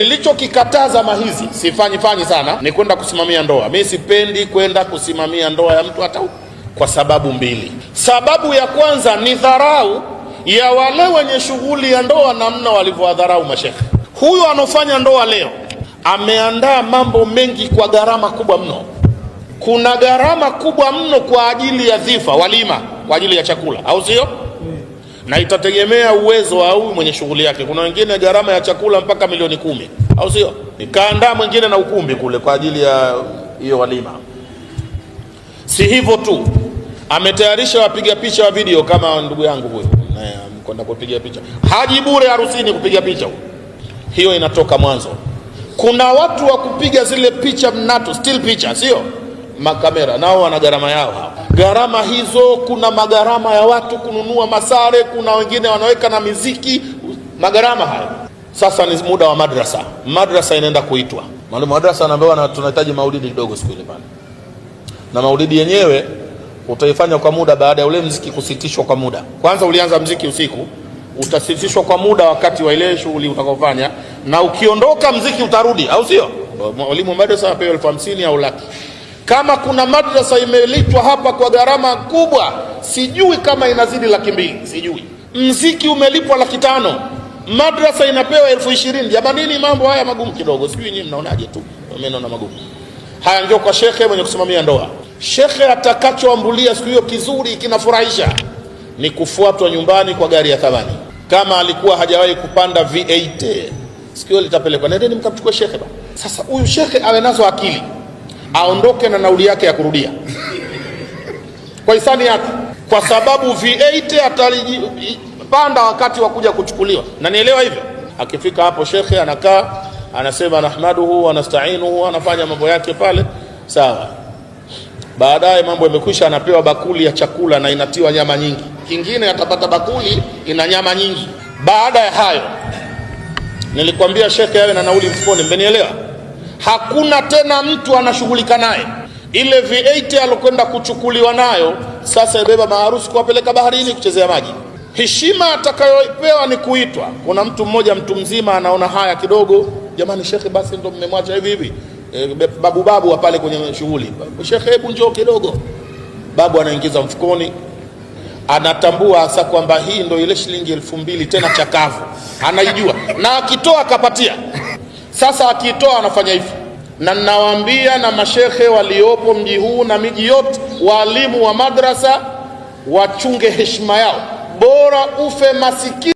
Nilichokikataza mahizi sifanyi sana ni kwenda kusimamia ndoa. Mimi sipendi kwenda kusimamia ndoa ya mtu hata kwa sababu mbili. Sababu ya kwanza ni dharau ya wale wenye shughuli ya ndoa, namna walivyowadharau mashekhe. Huyu anofanya ndoa leo ameandaa mambo mengi kwa gharama kubwa mno. Kuna gharama kubwa mno kwa ajili ya dhifa, walima, kwa ajili ya chakula, au sio? Na itategemea uwezo wa huyu mwenye shughuli yake. Kuna wengine gharama ya chakula mpaka milioni 10, au sio? Nikaandaa mwingine na ukumbi kule kwa ajili ya hiyo walima. Si hivyo tu, ametayarisha wapiga picha wa video kama ndugu yangu huyo, kwenda kupiga picha. Haji bure harusini kupiga picha. Hiyo inatoka mwanzo. Kuna watu wa kupiga zile picha mnato, still picha, sio? Makamera nao wana gharama yao hao. Gharama hizo, kuna magharama ya watu kununua masare, kuna wengine wanaweka na miziki, magharama hayo. Sasa ni muda wa madrasa. Madrasa inaenda kuitwa. Mwalimu madrasa anaambiwa tunahitaji maulidi kidogo siku ile pale. Na maulidi yenyewe utaifanya kwa muda baada ya ule mziki kusitishwa kwa muda. Kwanza ulianza mziki usiku, utasitishwa kwa muda wakati wa ile shughuli utakofanya, na ukiondoka mziki utarudi, au sio? Mwalimu madrasa apewe 50,000 au laki. Kama kuna madrasa imelitwa hapa kwa gharama kubwa, sijui kama inazidi 200,000, sijui. Mziki umelipwa 500,000, madrasa inapewa 20,000. Jamani, nini mambo haya magumu kidogo? Sijui nyinyi mnaonaje tu. Mimi naona magumu. Haya, ndio kwa shekhe mwenye kusimamia ndoa. Shekhe atakachoambulia siku hiyo kizuri kinafurahisha ni kufuatwa nyumbani kwa gari ya thamani. Kama alikuwa hajawahi kupanda V8, siku hiyo litapelekwa. Nendeni mkamchukue shekhe bwana. Sasa huyu shekhe awe nazo akili, aondoke na nauli yake ya kurudia kwa hisani yake, kwa sababu V8 atalipanda wakati wa kuja kuchukuliwa. Na nielewa hivyo. Akifika hapo shekhe anakaa, anasema nahmaduhu wa nasta'inuhu, anafanya mambo yake pale, sawa. Baadaye mambo yamekwisha, anapewa bakuli ya chakula na inatiwa nyama nyingi. Kingine atapata bakuli ina nyama nyingi. Baada ya hayo, nilikwambia shekhe awe na nauli mfukoni, mmenielewa? Hakuna tena mtu anashughulika naye. Ile V8 alokwenda kuchukuliwa nayo sasa ibeba maharusi kuwapeleka baharini kuchezea maji. Heshima atakayopewa ni kuitwa. Kuna mtu mmoja, mtu mzima, anaona haya kidogo, jamani shekhe basi ndo mmemwacha hivi babu wa pale kwenye shughuli, shekhe hebu njoo kidogo. Babu anaingiza mfukoni, anatambua hasa kwamba hii ndo ile shilingi 2,000 tena chakavu, anaijua, na akitoa akapatia. Sasa akitoa anafanya hivi. Na ninawaambia na mashekhe waliopo mji huu na miji yote, walimu wa madrasa wachunge heshima yao. Bora ufe masikini